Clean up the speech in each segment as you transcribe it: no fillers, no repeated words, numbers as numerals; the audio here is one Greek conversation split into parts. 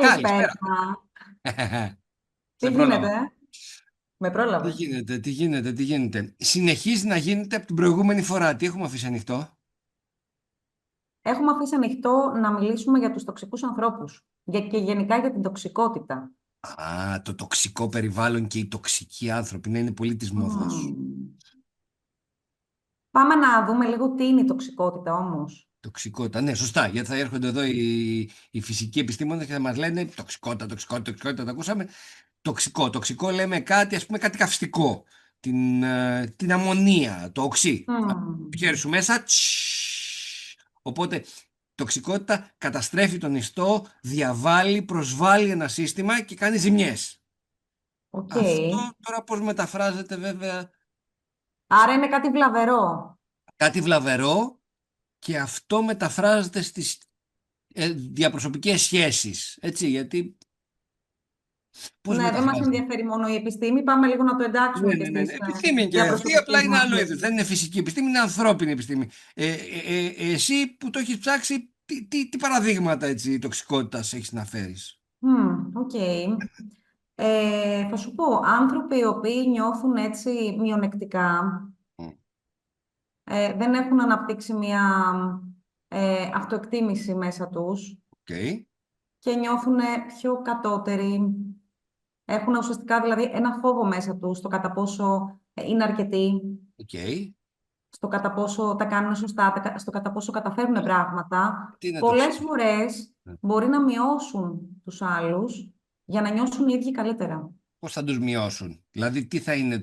Καλησπέρα. Καλησπέρα. Σε Τι πρόλαβα. γίνεται, με Τι πρόλαβες. γίνεται, τι γίνεται, τι γίνεται. Συνεχίζει να γίνεται από την προηγούμενη φορά. Τι έχουμε αφήσει ανοιχτό? Έχουμε αφήσει ανοιχτό να μιλήσουμε για τους τοξικούς ανθρώπους και γενικά για την τοξικότητα. Α, το τοξικό περιβάλλον και οι τοξικοί άνθρωποι. Ναι, είναι πολύ της μόδας. Μμμ. Πάμε να δούμε λίγο τι είναι η τοξικότητα όμως. Τοξικότητα. Ναι, σωστά. Γιατί θα έρχονται εδώ οι φυσικοί επιστήμονες και θα μας λένε τοξικότητα, τοξικότητα, τοξικότητα. Τα ακούσαμε. Τοξικό. Τοξικό λέμε κάτι, ας πούμε, κάτι καυστικό. Την αμμονία, το οξύ. Μμμ. Χέρι σου μέσα. Οπότε τοξικότητα καταστρέφει τον ιστό, διαβάλλει, προσβάλλει ένα σύστημα και κάνει ζημιές. Οκ. Αυτό τώρα πώς μεταφράζεται βέβαια Άρα είναι κάτι βλαβερό. κάτι βλαβερό και αυτό μεταφράζεται στις διαπροσωπικές σχέσεις. Έτσι, γιατί πώς Ναι, δεν μας μεταφράζεται. ενδιαφέρει μόνο η επιστήμη. Πάμε λίγο να το εντάξουμε Ναι, και ναι, ναι, στις ναι. Επιστήμη είναι και αυτή, απλά διαπροσωπικές είναι μας άλλο είδος. Δεν σχέσεις. είναι φυσική επιστήμη, είναι ανθρώπινη επιστήμη. Εσύ που το έχεις ψάξει, τι παραδείγματα έτσι, τοξικότητας έχεις να φέρεις? Οκ. Θα σου πω, άνθρωποι οι οποίοι νιώθουν έτσι μειονεκτικά, δεν έχουν αναπτύξει μια αυτοεκτίμηση μέσα τους Οκ, και νιώθουν πιο κατώτεροι. Έχουν ουσιαστικά δηλαδή ένα φόβο μέσα τους στο κατά πόσο είναι αρκετοί, οκ. στο κατά πόσο τα κάνουν σωστά, στο κατά πόσο καταφέρνουν πράγματα. Τι είναι Πολλές τοξικό? φορές μπορεί να μειώσουν τους άλλους για να νιώσουν οι ίδιοι καλύτερα. Πώς θα τους μειώσουν? Δηλαδή, τι θα είναι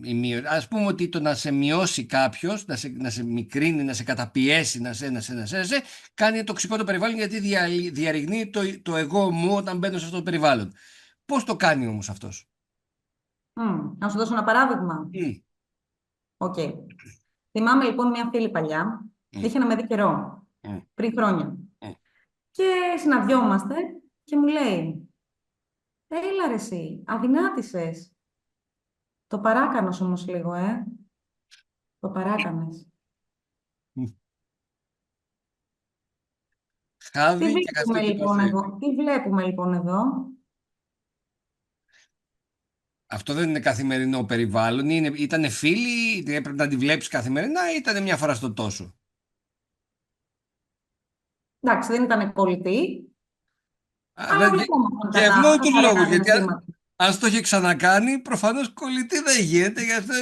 η Ας πούμε ότι το να σε μειώσει κάποιος, να σε μικρύνει, να σε καταπιέσει, να σε, κάνει τοξικό το περιβάλλον γιατί διαρριγνύει το εγώ μου όταν μπαίνω σε αυτό το περιβάλλον. Πώς το κάνει όμως αυτός? Να σου δώσω ένα παράδειγμα. Μμ, Οκ. Θυμάμαι λοιπόν μια φίλη παλιά, μμ, είχε να με δει καιρό, μμ, πριν χρόνια. μμ. Και συναντιόμαστε και μου λέει, έλα ρε εσύ, αδυνάτησες. Το παράκανες όμως λίγο, Το παράκανες. Χάδι και χαστούκι παθέ. Τι βλέπουμε λοιπόν εδώ. Αυτό δεν είναι καθημερινό περιβάλλον. Ήτανε φίλοι, έπρεπε να τη βλέπεις καθημερινά ή ήταν μια φορά στο τόσο? Εντάξει, δεν ήταν κολλητή, αλλά Και βλεπόμασταν και ευνόητος τους καθαρά λόγους, κάτι γιατί συναισθήματα. αν το είχε ξανακάνει, προφανώς κολλητή δεν γίνεται, γιατί αυτό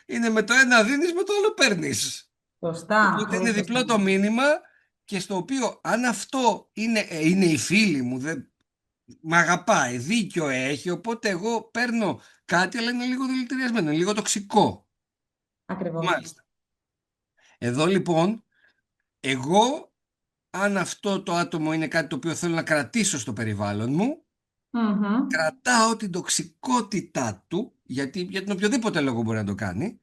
είναι με το ένα δίνεις, με το άλλο παίρνεις. Σωστά, Οπότε πολύ είναι σωστά. διπλό το μήνυμα και στο οποίο αν αυτό είναι η φίλη μου, δεν, μ' αγαπάει, δίκιο έχει, οπότε εγώ παίρνω κάτι, αλλά είναι λίγο δηλητηριασμένο, είναι λίγο τοξικό. Ακριβώς. Μάλιστα. Εδώ λοιπόν, εγώ, αν αυτό το άτομο είναι κάτι το οποίο θέλω να κρατήσω στο περιβάλλον μου, Μμμ. κρατάω την τοξικότητά του, γιατί για τον οποιοδήποτε λόγο μπορεί να το κάνει,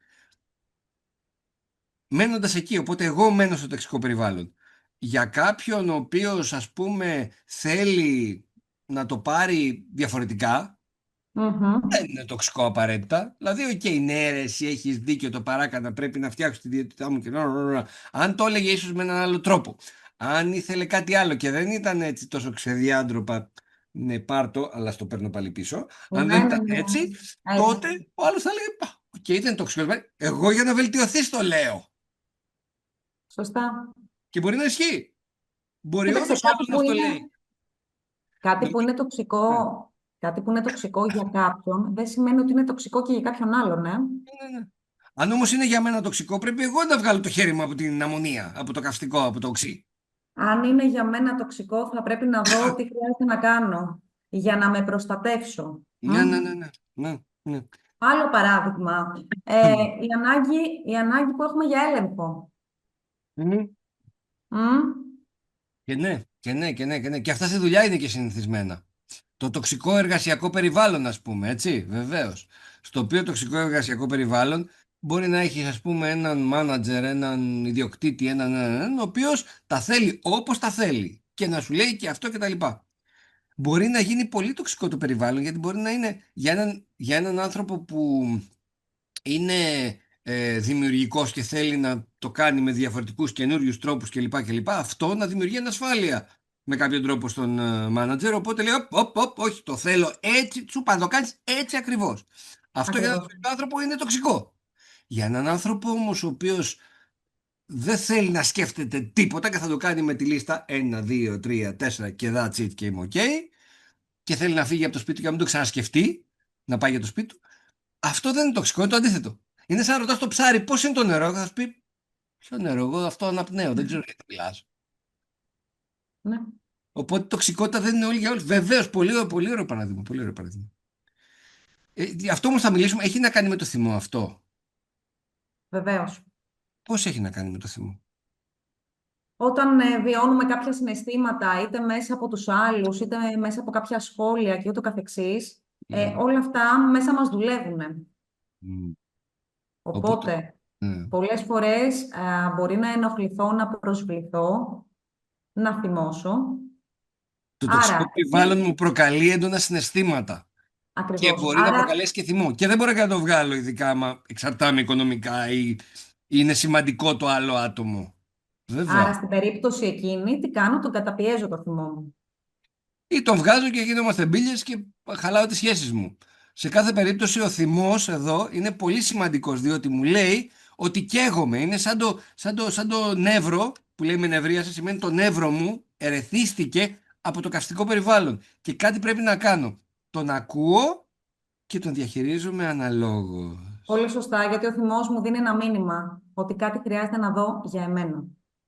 μένοντας εκεί. Οπότε εγώ μένω στο τοξικό περιβάλλον. Για κάποιον ο οποίος ας πούμε θέλει να το πάρει διαφορετικά, Μμμ. δεν είναι τοξικό απαραίτητα. Δηλαδή, οκ, ναι, ρε, εσύ έχεις δίκιο, το παράκανα, πρέπει να φτιάξω τη διαιτητά μου και αν το έλεγε ίσως με έναν άλλο τρόπο. Αν ήθελε κάτι άλλο και δεν ήταν έτσι τόσο ξεδιάντροπα, ναι, πάρτο, αλλά στο παίρνω πάλι πίσω. Αν Ναι, δεν ναι, ήταν ναι. έτσι, Έτσι. τότε ο άλλος θα λέει, οκ, δεν είναι τοξικό. Εγώ για να βελτιωθείς το λέω. Σωστά. Και μπορεί να ισχύει. Μπορεί όντω Κοίταξε, ο άλλος να αυτό λέει. κάτι που Νομίζω- είναι τοξικό, Ναι, κάτι που είναι τοξικό για κάποιον, δεν σημαίνει ότι είναι τοξικό και για κάποιον άλλον, ναι, ναι. Αν όμως είναι για μένα τοξικό, πρέπει εγώ να βγάλω το χέρι μου από την αμμονία, από το καυστικό, από το οξύ. Αν είναι για μένα τοξικό, θα πρέπει να δω τι χρειάζεται να κάνω για να με προστατεύσω. Ναι, ναι, ναι, ναι, ναι, ναι. Άλλο παράδειγμα, η ανάγκη που έχουμε για έλεγχο. Μμμ. Μμ. Και ναι, και ναι, και ναι, και ναι. Και αυτά στη δουλειά είναι και συνηθισμένα. Το τοξικό εργασιακό περιβάλλον, ας πούμε, έτσι, βεβαίως. Στο οποίο τοξικό εργασιακό περιβάλλον μπορεί να έχει, ας πούμε, έναν μάνατζερ, έναν ιδιοκτήτη, έναν, ο οποίος τα θέλει όπως τα θέλει και να σου λέει και αυτό και τα λοιπά. Μπορεί να γίνει πολύ τοξικό το περιβάλλον, γιατί μπορεί να είναι για έναν άνθρωπο που είναι δημιουργικός και θέλει να το κάνει με διαφορετικούς καινούριους τρόπους κλπ. Αυτό να δημιουργεί ανασφάλεια. με κάποιο τρόπο στον μάνατζερ. Οπότε λέει: «Οπ, οπ, οπ, όχι, το θέλω έτσι, σου είπα, το κάνει έτσι ακριβώς». Αυτό για έναν Ακριβώς. τέτοιο άνθρωπο είναι τοξικό. Για έναν άνθρωπο όμως ο οποίος δεν θέλει να σκέφτεται τίποτα και θα το κάνει με τη λίστα 1, 2, 3, 4 και that's it και είμαι OK, και θέλει να φύγει από το σπίτι του και να μην το ξανασκεφτεί, να πάει για το σπίτι του, αυτό δεν είναι τοξικό, είναι το αντίθετο. Είναι σαν να ρωτάς το ψάρι πώς είναι το νερό, θα σου πει: «Ποιο νερό, εγώ αυτό αναπνέω, δεν ξέρω γιατί μιλάς». Ναι, Οπότε η τοξικότητα δεν είναι όλη για όλους. Βεβαίως, πολύ, πολύ ωραίο παράδειγμα. Πολύ ωραίο παράδειγμα. Αυτό όμως θα μιλήσουμε, έχει να κάνει με το θυμό αυτό. βεβαίως. Πώς έχει να κάνει με το θυμό? Όταν βιώνουμε κάποια συναισθήματα, είτε μέσα από τους άλλους, είτε μέσα από κάποια σχόλια και ούτω καθεξής, Ναι. όλα αυτά μέσα μας δουλεύουν. Μμ. Οπότε, Οπότε, ναι. πολλές φορές μπορεί να ενοχληθώ, να προσβληθώ, να θυμώσω. Το τοξικό Άρα, περιβάλλον μου προκαλεί έντονα συναισθήματα και ακριβώς. μπορεί να προκαλέσει και θυμό. Και δεν μπορώ να το βγάλω, ειδικά άμα εξαρτάμαι οικονομικά ή είναι σημαντικό το άλλο άτομο. Βέβαια. Άρα, στην περίπτωση εκείνη, τι κάνω, τον καταπιέζω το θυμό μου. Ή τον βγάζω και γίνομαστε μπίλιες και χαλάω τις σχέσεις μου. Σε κάθε περίπτωση ο θυμός εδώ είναι πολύ σημαντικός, διότι μου λέει ότι καίγομαι. Είναι σαν το νεύρο που λέει με νευρίασε, σημαίνει το νεύρο μου ερεθίστηκε από το καυστικό περιβάλλον και κάτι πρέπει να κάνω. Τον ακούω και τον διαχειρίζομαι αναλόγως. Πολύ σωστά, γιατί ο θυμός μου δίνει ένα μήνυμα ότι κάτι χρειάζεται να δω για εμένα.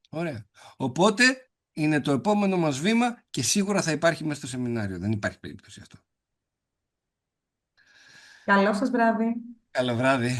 Ωραία. Οπότε είναι το επόμενο μας βήμα και σίγουρα θα υπάρχει μέσα στο σεμινάριο. Δεν υπάρχει περίπτωση αυτό. Καλό σας βράδυ. Καλό βράδυ.